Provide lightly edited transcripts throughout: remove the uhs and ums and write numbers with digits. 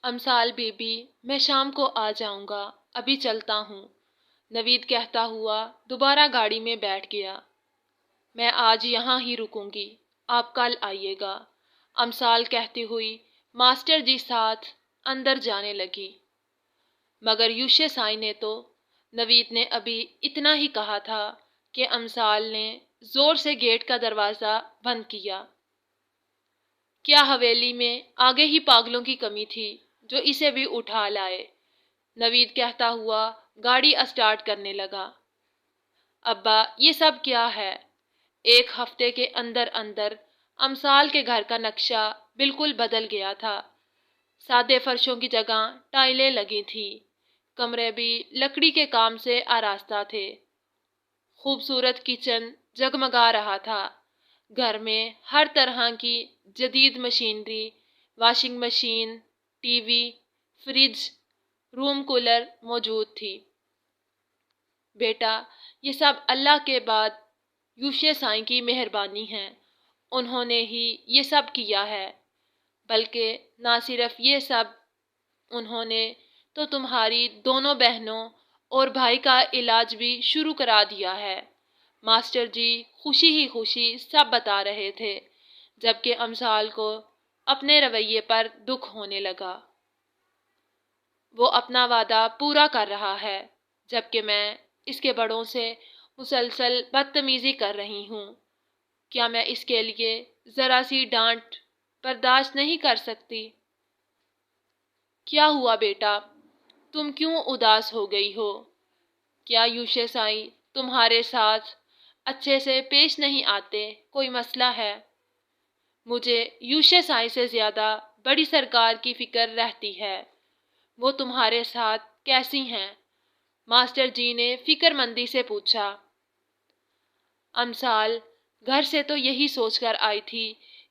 امثال baby میں شام کو آ جاؤں گا، ابھی چلتا ہوں، نوید کہتا ہوا دوبارہ گاڑی میں بیٹھ گیا۔ میں آج یہاں ہی رکوں گی، آپ کل آئیے گا، امثال کہتی ہوئی ماسٹر جی ساتھ اندر جانے لگی۔ مگر یوشے سائی نے تو نوید نے ابھی اتنا ہی کہا تھا کہ امثال نے زور سے گیٹ کا دروازہ بند کیا۔ کیا حویلی میں آگے ہی پاگلوں کی کمی تھی جو اسے بھی اٹھا لائے؟ نوید کہتا ہوا گاڑی اسٹارٹ کرنے لگا۔ ابا یہ سب کیا ہے؟ ایک ہفتے کے اندر اندر امثال کے گھر کا نقشہ بالکل بدل گیا تھا۔ سادے فرشوں کی جگہ ٹائلیں لگی تھی، کمرے بھی لکڑی کے کام سے آراستہ تھے۔ خوبصورت کچن جگمگا رہا تھا۔ گھر میں ہر طرح کی جدید machinery, washing machine, T V, fridge, room cooler موجود تھی۔ بیٹا یہ سب اللہ کے بعد یوشے سائیں کی مہربانی ہے، انہوں نے ہی یہ سب کیا ہے۔ بلکہ نہ صرف یہ سب، انہوں نے تو تمہاری دونوں بہنوں اور بھائی کا علاج بھی شروع کرا دیا ہے۔ ماسٹر جی خوشی ہی خوشی سب بتا رہے تھے، جبکہ امثال کو اپنے رویے پر دکھ ہونے لگا۔ وہ اپنا وعدہ پورا کر رہا ہے، جبکہ میں اس کے بڑوں سے مسلسل بدتمیزی کر رہی ہوں۔ کیا میں اس کے لیے ذرا سی ڈانٹ برداشت نہیں کر سکتی؟ کیا ہوا بیٹا؟ تم کیوں اداس ہو گئی ہو؟ کیا یوشے سائی تمہارے ساتھ اچھے سے پیش نہیں آتے؟ کوئی مسئلہ ہے؟ مجھے یوشے سائی سے زیادہ بڑی سرکار کی فکر رہتی ہے۔ وہ تمہارے ساتھ کیسی ہیں؟ ماسٹر جی نے فکر مندی سے پوچھا۔ امثال گھر سے تو یہی سوچ کر آئی تھی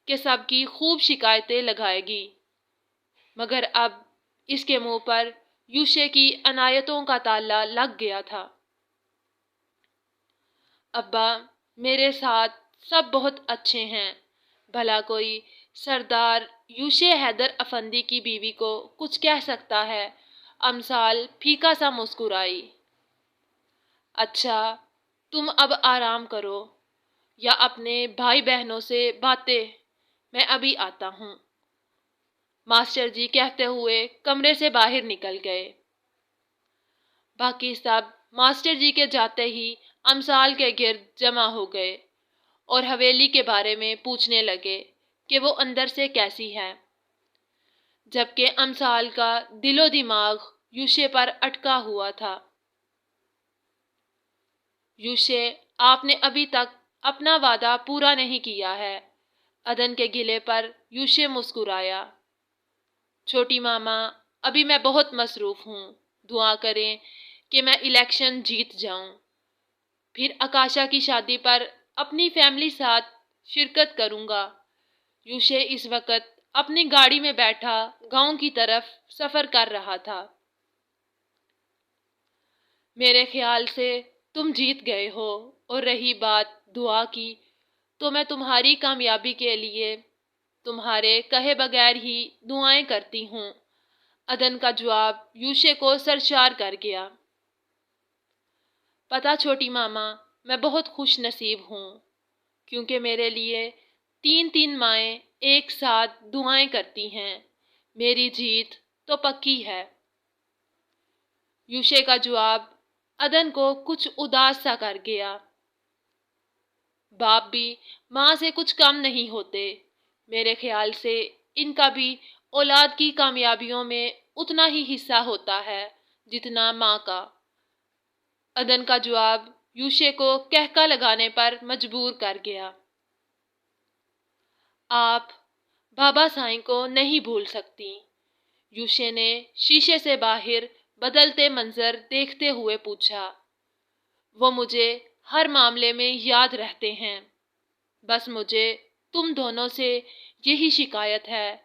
کہ سب کی خوب شکایتیں لگائے گی، مگر اب اس کے منہ پر یوشے کی عنایتوں کا تالا لگ گیا تھا۔ ابا میرے ساتھ سب بہت اچھے ہیں، بھلا کوئی سردار یوشے حیدر افندی کی بیوی کو کچھ کہہ سکتا ہے؟ امثال پھیکا سا مسکرائی۔ اچھا تم اب آرام کرو یا اپنے بھائی بہنوں سے باتیں، میں ابھی آتا ہوں، ماسٹر جی کہتے ہوئے کمرے سے باہر نکل گئے۔ باقی سب ماسٹر جی کے جاتے ہی امثال کے گرد جمع ہو گئے اور حویلی کے بارے میں پوچھنے لگے کہ وہ اندر سے کیسی ہے، جبکہ امثال کا دل و دماغ یوشے پر اٹکا ہوا تھا۔ یوشے آپ نے ابھی تک اپنا وعدہ پورا نہیں کیا ہے۔ ادن کے گلے پر یوشے مسکرایا۔ چھوٹی ماما ابھی میں بہت مصروف ہوں، دعا کریں کہ میں الیکشن جیت جاؤں، پھر آکاشا کی شادی پر اپنی فیملی ساتھ شرکت کروں گا۔ یوشے اس وقت اپنی گاڑی میں بیٹھا گاؤں کی طرف سفر کر رہا تھا۔ میرے خیال سے تم جیت گئے ہو، اور رہی بات دعا کی تو میں تمہاری کامیابی کے لیے تمہارے کہے بغیر ہی دعائیں کرتی ہوں۔ ادن کا جواب یوشے کو سرشار کر گیا۔ پتہ چھوٹی ماما میں بہت خوش نصیب ہوں، کیونکہ میرے لیے تین تین مائیں ایک ساتھ دعائیں کرتی ہیں، میری جیت تو پکی ہے۔ یوشے کا جواب ادن کو کچھ اداس سا کر گیا۔ باپ بھی ماں سے کچھ کم نہیں ہوتے، میرے خیال سے ان کا بھی اولاد کی کامیابیوں میں اتنا ہی حصہ ہوتا ہے جتنا ماں کا۔ ادن کا جواب یوشے کو کہکا لگانے پر مجبور کر گیا۔ آپ بابا سائیں کو نہیں بھول سکتی؟ یوشے نے شیشے سے باہر بدلتے منظر دیکھتے ہوئے پوچھا۔ وہ مجھے ہر معاملے میں یاد رہتے ہیں، بس مجھے تم دونوں سے یہی شکایت ہے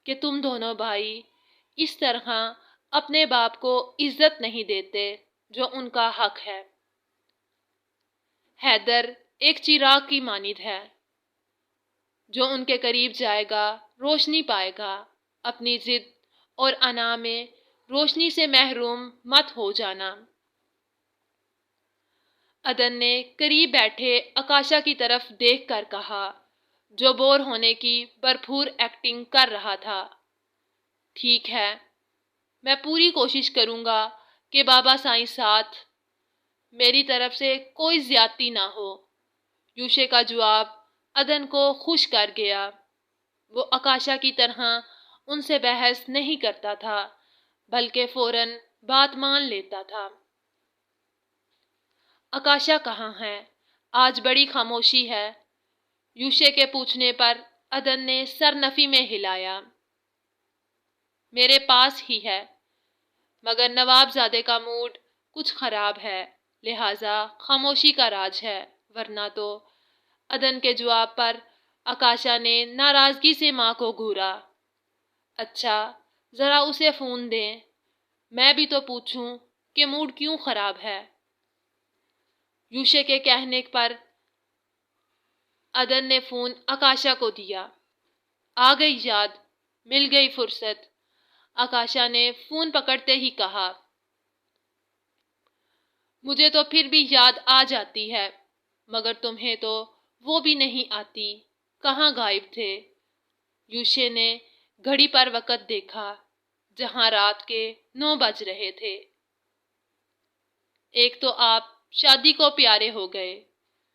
کہ تم دونوں بھائی اس طرح اپنے باپ کو عزت نہیں دیتے جو ان کا حق ہے۔ حیدر ایک چراغ کی مانند ہے، جو ان کے قریب جائے گا روشنی پائے گا، اپنی ضد اور انا میں روشنی سے محروم مت ہو جانا۔ عدن نے قریب بیٹھے آکاشا کی طرف دیکھ کر کہا، جو بور ہونے کی بھرپور ایکٹنگ کر رہا تھا۔ ٹھیک ہے، میں پوری کوشش کروں گا کہ بابا سائیں ساتھ، میری طرف سے کوئی زیادتی نہ ہو۔ یوشے کا جواب عدن کو خوش کر گیا۔ وہ آکاشا کی طرح ان سے بحث نہیں کرتا تھا، بلکہ فوراً بات مان لیتا تھا۔ آکاشا کہاں ہے؟ آج بڑی خاموشی ہے۔ یوشے کے پوچھنے پر عدن نے سر نفی میں ہلایا۔ میرے پاس ہی ہے، مگر نواب زادے کا موڈ کچھ خراب ہے، لہٰذا خاموشی کا راج ہے، ورنہ تو۔ عدن کے جواب پر آکاشا نے ناراضگی سے ماں کو گھورا۔ اچھا، ذرا اسے فون دیں، میں بھی تو پوچھوں کہ موڈ کیوں خراب ہے۔ یوشے کے کہنے پر عدن نے فون آکاشا کو دیا۔ آ گئی یاد، مل گئی فرصت، آکاشا نے فون پکڑتے ہی کہا۔ مجھے تو پھر بھی یاد آ جاتی ہے، مگر تمہیں تو وہ بھی نہیں آتی، کہاں غائب تھے؟ یوشے نے گھڑی پر وقت دیکھا، جہاں رات کے 9 بج رہے تھے۔ ایک تو آپ شادی کو پیارے ہو گئے،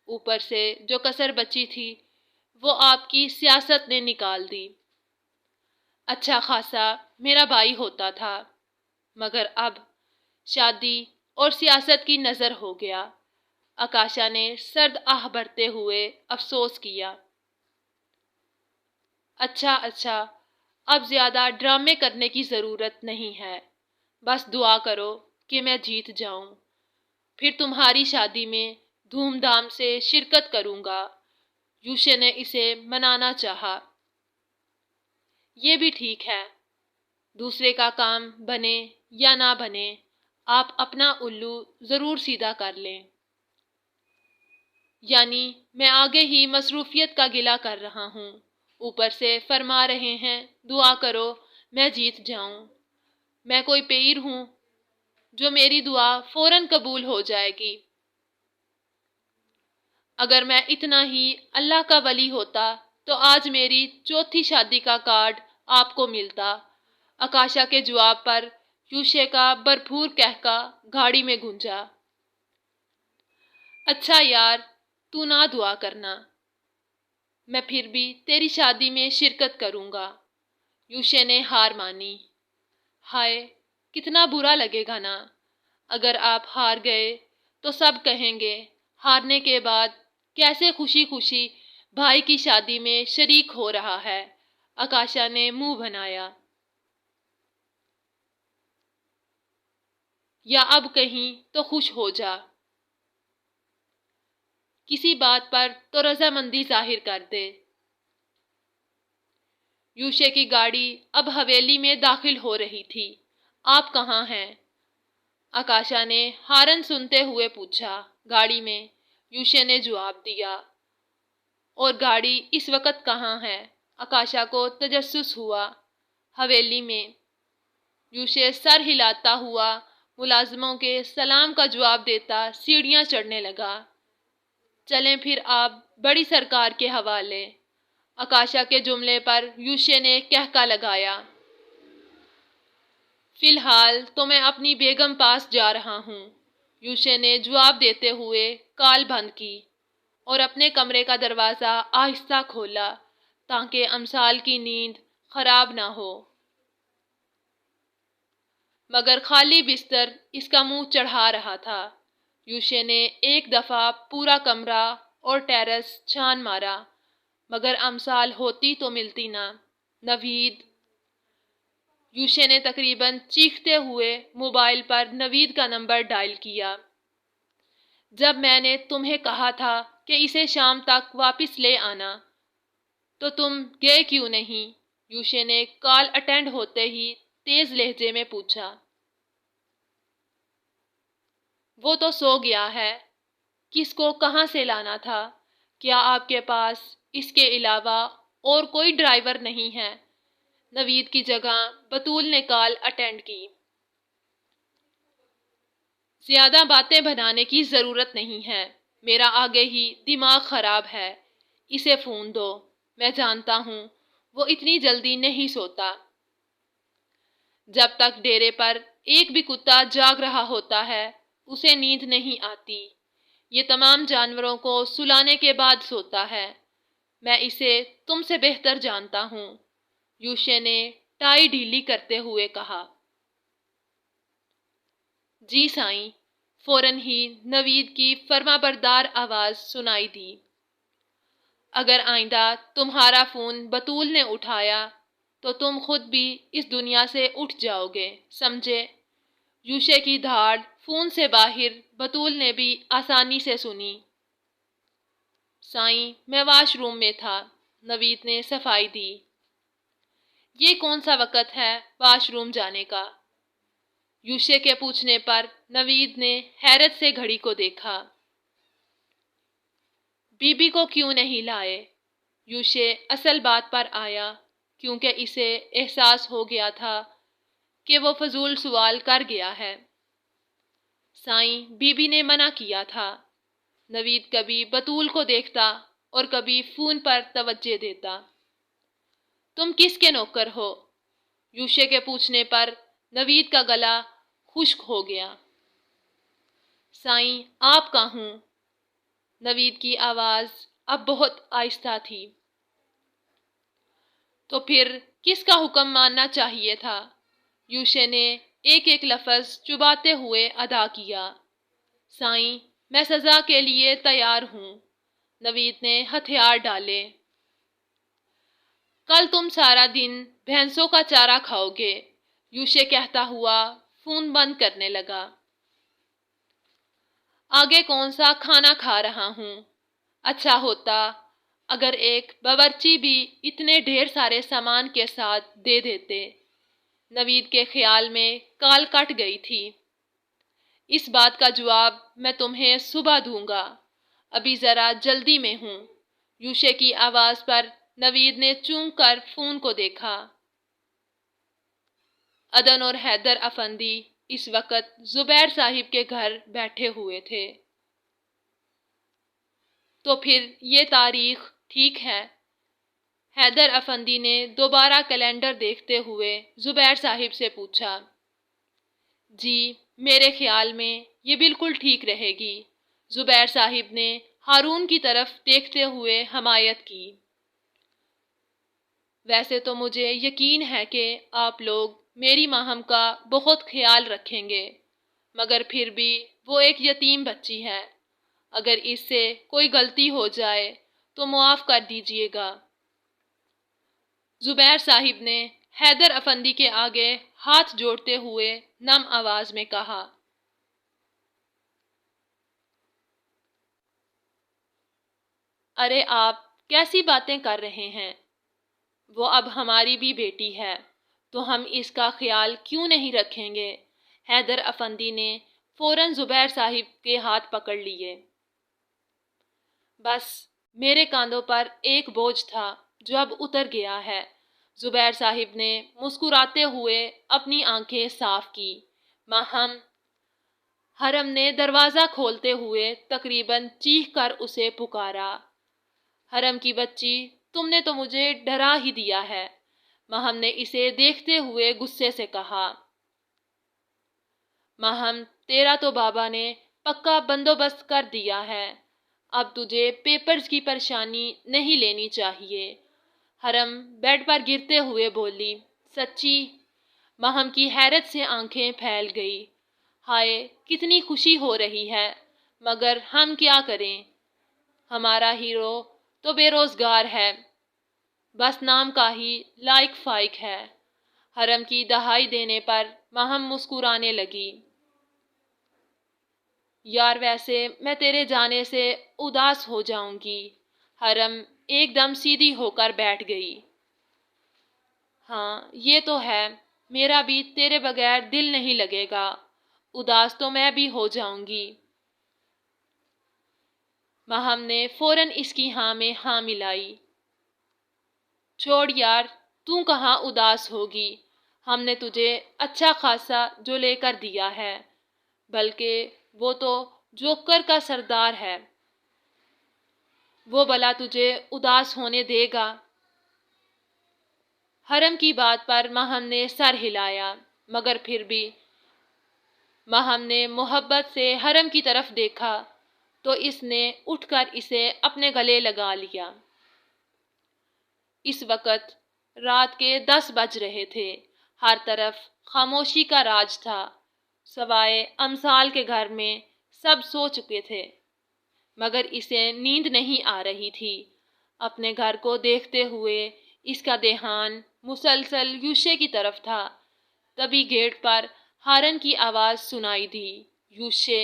اوپر سے جو کسر بچی تھی وہ آپ کی سیاست نے نکال دی۔ اچھا خاصا میرا بھائی ہوتا تھا، مگر اب شادی اور سیاست کی نظر ہو گیا۔ آکاشا نے سرد آہ بھرتے ہوئے افسوس کیا۔ اچھا، اب زیادہ ڈرامے کرنے کی ضرورت نہیں ہے، بس دعا کرو کہ میں جیت جاؤں، پھر تمہاری شادی میں دھوم دھام سے شرکت کروں گا۔ یوشے نے اسے منانا چاہا۔ یہ بھی ٹھیک ہے، دوسرے کا کام بنے یا نہ بنے، آپ اپنا الو ضرور سیدھا کر لیں۔ یعنی میں آگے ہی مصروفیت کا گلہ کر رہا ہوں، اوپر سے فرما رہے ہیں دعا کرو میں جیت جاؤں۔ میں کوئی پیر ہوں جو میری دعا فوراً قبول ہو جائے گی؟ اگر میں اتنا ہی اللہ کا ولی ہوتا تو آج میری چوتھی شادی کا کارڈ آپ کو ملتا۔ آکاشا کے جواب پر یوشے کا بھرپور کہکا گاڑی میں گونجا۔ اچھا یار، تو نہ دعا کرنا، میں پھر بھی تیری شادی میں شرکت کروں گا۔ یوشے نے ہار مانی۔ ہائے، کتنا برا لگے گا نا، اگر آپ ہار گئے تو سب کہیں گے ہارنے کے بعد کیسے خوشی خوشی بھائی کی شادی میں شریک ہو رہا ہے۔ آکاشا نے منہ بنایا۔ یا اب کہیں تو خوش ہو جا، کسی بات پر تو رضامندی ظاہر کر دے۔ یوشے کی گاڑی اب حویلی میں داخل ہو رہی تھی۔ آپ کہاں ہیں؟ آکاشا نے ہارن سنتے ہوئے پوچھا۔ گاڑی میں، یوشے نے جواب دیا۔ اور گاڑی اس وقت کہاں ہے؟ آکاشا کو تجسس ہوا۔ حویلی میں۔ یوشے سر ہلاتا ہوا ملازموں کے سلام کا جواب دیتا سیڑھیاں چڑھنے لگا۔ چلیں پھر آپ بڑی سرکار کے حوالے۔ آکاشا کے جملے پر یوشے نے کہکا لگایا۔ فی الحال تو میں اپنی بیگم پاس جا رہا ہوں، یوشے نے جواب دیتے ہوئے کال بند کی اور اپنے کمرے کا دروازہ آہستہ کھولا تاکہ امسال کی نیند خراب نہ ہو۔ مگر خالی بستر اس کا منہ چڑھا رہا تھا۔ یوشے نے ایک دفعہ پورا کمرہ اور ٹیرس چھان مارا، مگر امسال ہوتی تو ملتی نہ۔ نوید! یوشے نے تقریباً چیختے ہوئے موبائل پر نوید کا نمبر ڈائل کیا۔ جب میں نے تمہیں کہا تھا کہ اسے شام تک واپس لے آنا تو تم گئے کیوں نہیں؟ یوشے نے کال اٹینڈ ہوتے ہی تیز لہجے میں پوچھا۔ وہ تو سو گیا ہے، کس کو کہاں سے لانا تھا؟ کیا آپ کے پاس اس کے علاوہ اور کوئی ڈرائیور نہیں ہے؟ نوید کی جگہ بطول نے کال اٹینڈ کی۔ زیادہ باتیں بنانے کی ضرورت نہیں ہے، میرا آگے ہی دماغ خراب ہے، اسے فون دو، میں جانتا ہوں وہ اتنی جلدی نہیں سوتا۔ جب تک ڈیرے پر ایک بھی کتا جاگ رہا ہوتا ہے اسے نیند نہیں آتی، یہ تمام جانوروں کو سلانے کے بعد سوتا ہے۔ میں اسے تم سے بہتر جانتا ہوں، یوشے نے ٹائی ڈھیلی کرتے ہوئے کہا۔ جی سائیں، فوراً ہی نوید کی فرمانبردار آواز سنائی دی۔ اگر آئندہ تمہارا فون بطول نے اٹھایا تو تم خود بھی اس دنیا سے اٹھ جاؤ گے، سمجھے؟ یوشے کی دھاڑ فون سے باہر بطول نے بھی آسانی سے سنی۔ سائیں، میں واش روم میں تھا، نوید نے صفائی دی۔ یہ کون سا وقت ہے واش روم جانے کا؟ یوشے کے پوچھنے پر نوید نے حیرت سے گھڑی کو دیکھا۔ بی بی کو کیوں نہیں لائے؟ یوشے اصل بات پر آیا، کیونکہ اسے احساس ہو گیا تھا کہ وہ فضول سوال کر گیا ہے۔ سائیں، بی بی نے منع کیا تھا۔ نوید کبھی بطول کو دیکھتا اور کبھی فون پر توجہ دیتا۔ تم کس کے نوکر ہو؟ یوشے کے پوچھنے پر نوید کا گلا خشک ہو گیا۔ سائیں، آپ کا ہوں۔ نوید کی آواز اب بہت آہستہ تھی۔ تو پھر کس کا حکم ماننا چاہیے تھا؟ یوشے نے ایک ایک لفظ چباتے ہوئے ادا کیا۔ سائیں، میں سزا کے لیے تیار ہوں۔ نوید نے ہتھیار ڈالے۔ کل تم سارا دن بھینسوں کا چارہ کھاؤ گے، یوشے کہتا ہوا فون بند کرنے لگا۔ آگے کون سا کھانا کھا رہا ہوں؟ اچھا ہوتا اگر ایک باورچی بھی اتنے ڈھیر سارے سامان کے ساتھ دے دیتے۔ نوید کے خیال میں کال کٹ گئی تھی۔ اس بات کا جواب میں تمہیں صبح دوں گا، ابھی ذرا جلدی میں ہوں۔ یوشے کی آواز پر نوید نے چونک کر فون کو دیکھا۔ عدن اور حیدر افندی اس وقت زبیر صاحب کے گھر بیٹھے ہوئے تھے۔ تو پھر یہ تاریخ ٹھیک ہے؟ حیدر افندی نے دوبارہ کیلنڈر دیکھتے ہوئے زبیر صاحب سے پوچھا۔ جی، میرے خیال میں یہ بالکل ٹھیک رہے گی، زبیر صاحب نے ہارون کی طرف دیکھتے ہوئے حمایت کی۔ ویسے تو مجھے یقین ہے کہ آپ لوگ میری ماہم کا بہت خیال رکھیں گے، مگر پھر بھی وہ ایک یتیم بچی ہے، اگر اس سے کوئی غلطی ہو جائے تو معاف کر دیجیے گا۔ زبیر صاحب نے حیدر افندی کے آگے ہاتھ جوڑتے ہوئے نم آواز میں کہا۔ ارے آپ کیسی باتیں کر رہے ہیں؟ وہ اب ہماری بھی بیٹی ہے تو ہم اس کا خیال کیوں نہیں رکھیں گے؟ حیدر افندی نے فوراً زبیر صاحب کے ہاتھ پکڑ لیے۔ بس میرے کاندھوں پر ایک بوجھ تھا جو اب اتر گیا ہے، زبیر صاحب نے مسکراتے ہوئے اپنی آنکھیں صاف کی۔ ماہم، حرم نے دروازہ کھولتے ہوئے تقریباً چیخ کر اسے پکارا۔ حرم کی بچی، تم نے تو مجھے ڈرا ہی دیا ہے، ماہم نے اسے دیکھتے ہوئے غصے سے کہا۔ ماہم، تیرا تو بابا نے پکا بندوبست کر دیا ہے، اب تجھے پیپرز کی پریشانی نہیں لینی چاہیے۔ حرم بیڈ پر گرتے ہوئے بولی۔ سچی؟ ماہم کی حیرت سے آنکھیں پھیل گئی۔ ہائے، کتنی خوشی ہو رہی ہے، مگر ہم کیا کریں؟ ہمارا ہیرو تو بے روزگار ہے، بس نام کا ہی لائق فائق ہے۔ حرم کی دہائی دینے پر ماہم مسکرانے لگی۔ یار، ویسے میں تیرے جانے سے اداس ہو جاؤں گی۔ حرم ایک دم سیدھی ہو کر بیٹھ گئی۔ ہاں، یہ تو ہے، میرا بھی تیرے بغیر دل نہیں لگے گا، اداس تو میں بھی ہو جاؤں گی۔ ماہم نے فوراً اس کی ہاں میں ہاں ملائی۔ چھوڑ یار، تو کہاں اداس ہوگی، ہم نے تجھے اچھا خاصا جو لے کر دیا ہے، بلکہ وہ تو جوکر کا سردار ہے، وہ بلا تجھے اداس ہونے دے گا۔ حرم کی بات پر ماہم نے سر ہلایا، مگر پھر بھی ماہم نے محبت سے حرم کی طرف دیکھا تو اس نے اٹھ کر اسے اپنے گلے لگا لیا۔ اس وقت رات کے 10 بج رہے تھے، ہر طرف خاموشی کا راج تھا، سوائے امثال کے گھر میں سب سو چکے تھے، مگر اسے نیند نہیں آ رہی تھی۔ اپنے گھر کو دیکھتے ہوئے اس کا دھیان مسلسل یوشے کی طرف تھا۔ تبھی گیٹ پر ہارن کی آواز سنائی دی۔ یوشے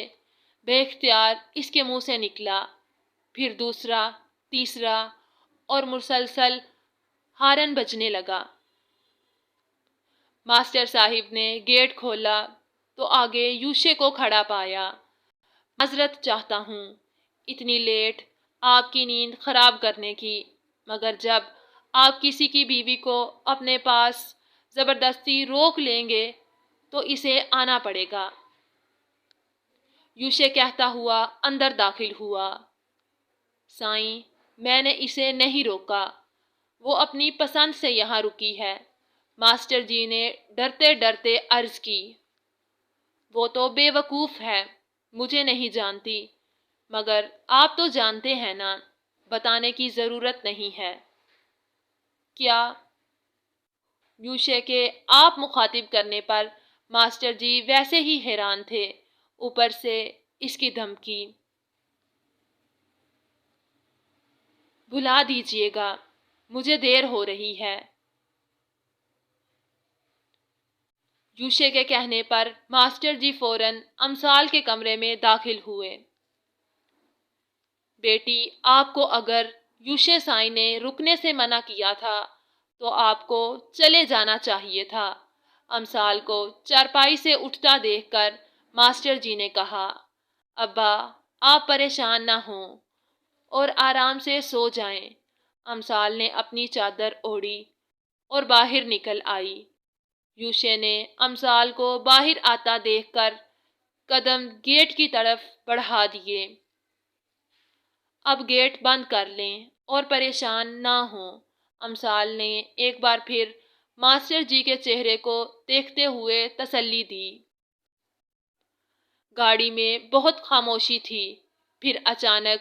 بے اختیار اس کے منہ سے نکلا، پھر دوسرا، تیسرا اور مسلسل ہارن بجنے لگا۔ ماسٹر صاحب نے گیٹ کھولا تو آگے یوشے کو کھڑا پایا۔ معذرت چاہتا ہوں اتنی لیٹ آپ کی نیند خراب کرنے کی، مگر جب آپ کسی کی بیوی کو اپنے پاس زبردستی روک لیں گے تو اسے آنا پڑے گا، یوشے کہتا ہوا اندر داخل ہوا۔ سائیں، میں نے اسے نہیں روکا، وہ اپنی پسند سے یہاں رکی ہے، ماسٹر جی نے ڈرتے ڈرتے عرض کی۔ وہ تو بے وقوف ہے، مجھے نہیں جانتی، مگر آپ تو جانتے ہیں نا، بتانے کی ضرورت نہیں ہے۔ کیا؟ یوشے کے آپ مخاطب کرنے پر ماسٹر جی ویسے ہی حیران تھے، اوپر سے اس کی دھمکی۔ بھلا دیجیے گا، مجھے دیر ہو رہی ہے۔ یوشے کے کہنے پر ماسٹر جی فوراً امثال کے کمرے میں داخل ہوئے۔ بیٹی، آپ کو اگر یوشے سائیں نے رکنے سے منع کیا تھا تو آپ کو چلے جانا چاہیے تھا۔ امثال کو چارپائی سے اٹھتا دیکھ کر ماسٹر جی نے کہا، ابا آپ پریشان نہ ہوں اور آرام سے سو جائیں۔ امثال نے اپنی چادر اوڑھی اور باہر نکل آئی۔ یوشے نے امثال کو باہر آتا دیکھ کر قدم گیٹ کی طرف بڑھا دیے۔ اب گیٹ بند کر لیں اور پریشان نہ ہوں، امثال نے ایک بار پھر ماسٹر جی کے چہرے کو دیکھتے ہوئے تسلی دی۔ گاڑی میں بہت خاموشی تھی، پھر اچانک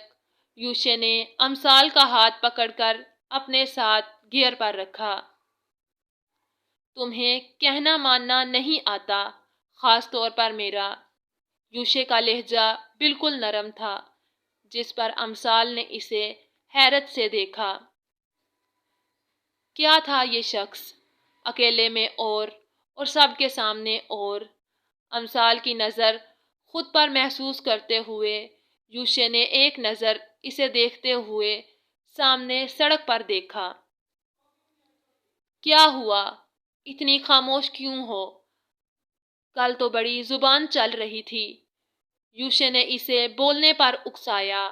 یوشے نے امثال کا ہاتھ پکڑ کر اپنے ساتھ گیئر پر رکھا۔ تمہیں کہنا ماننا نہیں آتا، خاص طور پر میرا۔ یوشے کا لہجہ بالکل نرم تھا، جس پر امثال نے اسے حیرت سے دیکھا۔ کیا تھا یہ شخص، اکیلے میں اور سب کے سامنے اور؟ امثال کی نظر خود پر محسوس کرتے ہوئے یوشے نے ایک نظر اسے دیکھتے ہوئے سامنے سڑک پر دیکھا۔ کیا ہوا، اتنی خاموش کیوں ہو؟ کل تو بڑی زبان چل رہی تھی۔ یوشے نے اسے بولنے پر اکسایا۔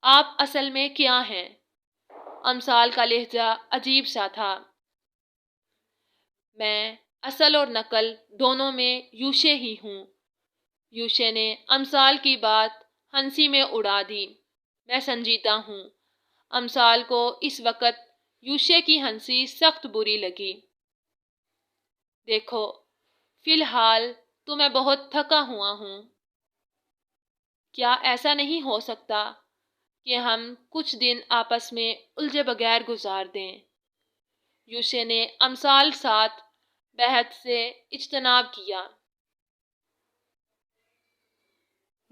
آپ اصل میں کیا ہیں؟ امثال کا لہجہ عجیب سا تھا۔ میں اصل اور نقل دونوں میں یوشے ہی ہوں۔ یوشے نے امثال کی بات ہنسی میں اڑا دی۔ میں سنجیدہ ہوں۔ امثال کو اس وقت یوشے کی ہنسی سخت بری لگی۔ دیکھو، فی الحال تو میں بہت تھکا ہوا ہوں۔ کیا ایسا نہیں ہو سکتا کہ ہم کچھ دن آپس میں الجھے بغیر گزار دیں؟ یوشے نے امثال ساتھ بحث سے اجتناب کیا۔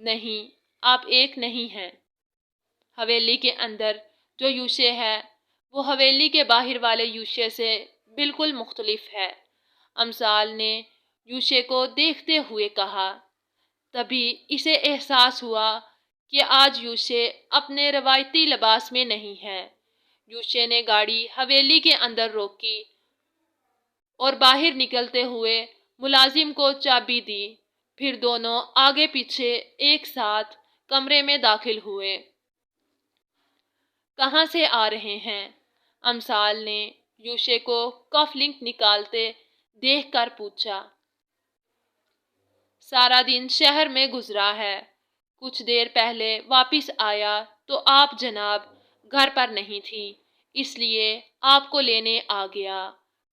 نہیں، آپ ایک نہیں ہیں۔ حویلی کے اندر جو یوشے ہے وہ حویلی کے باہر والے یوشے سے بالکل مختلف ہے، امثال نے یوشے کو دیکھتے ہوئے کہا۔ تبھی اسے احساس ہوا کہ آج یوشے اپنے روایتی لباس میں نہیں ہے۔ یوشے نے گاڑی حویلی کے اندر روکی اور باہر نکلتے ہوئے ملازم کو چابی دی، پھر دونوں آگے پیچھے ایک ساتھ کمرے میں داخل ہوئے۔ کہاں سے آ رہے ہیں؟ امثال نے یوشے کو کف لنک نکالتے دیکھ کر پوچھا۔ سارا دن شہر میں گزرا ہے، کچھ دیر پہلے واپس آیا تو آپ جناب گھر پر نہیں تھی، اس لیے آپ کو لینے آ گیا،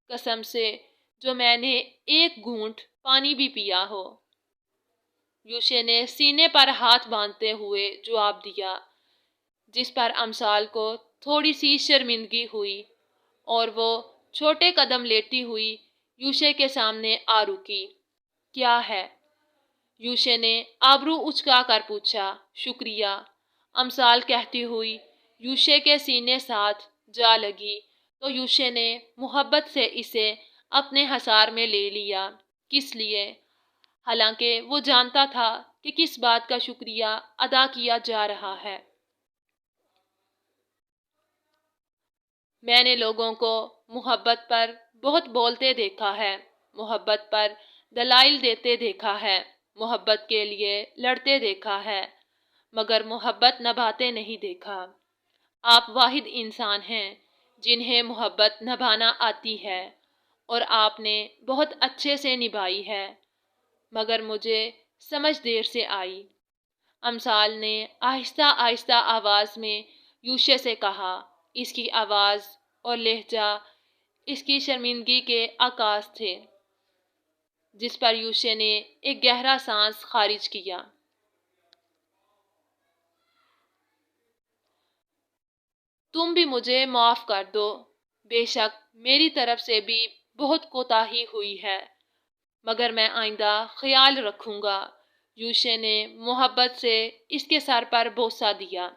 قسم سے جو میں نے ایک گھونٹ پانی بھی پیا ہو۔ یوشے نے سینے پر ہاتھ باندھتے ہوئے جواب دیا، جس پر امسال کو تھوڑی سی شرمندگی ہوئی اور وہ چھوٹے قدم لیتی ہوئی یوشے کے سامنے آ رکی۔ کیا ہے؟ یوشے نے آبرو اچکا کر پوچھا۔ شکریہ، امسال کہتی ہوئی یوشے کے سینے ساتھ جا لگی تو یوشے نے محبت سے اسے اپنے حصار میں لے لیا۔ کس لیے؟ حالانکہ وہ جانتا تھا کہ کس بات کا شکریہ ادا کیا جا رہا ہے۔ میں نے لوگوں کو محبت پر بہت بولتے دیکھا ہے، محبت پر دلائل دیتے دیکھا ہے، محبت کے لیے لڑتے دیکھا ہے، مگر محبت نبھاتے نہیں دیکھا۔ آپ واحد انسان ہیں جنہیں محبت نبھانا آتی ہے اور آپ نے بہت اچھے سے نبھائی ہے، مگر مجھے سمجھ دیر سے آئی۔ امسال نے آہستہ آہستہ آواز میں یوشے سے کہا، اس کی آواز اور لہجہ اس کی شرمندگی کے عکاس تھے، جس پر یوشے نے ایک گہرا سانس خارج کیا۔ تم بھی مجھے معاف کر دو، بے شک میری طرف سے بھی بہت کوتاہی ہوئی ہے، مگر میں آئندہ خیال رکھوں گا۔ یوشے نے محبت سے اس کے سر پر بوسہ دیا۔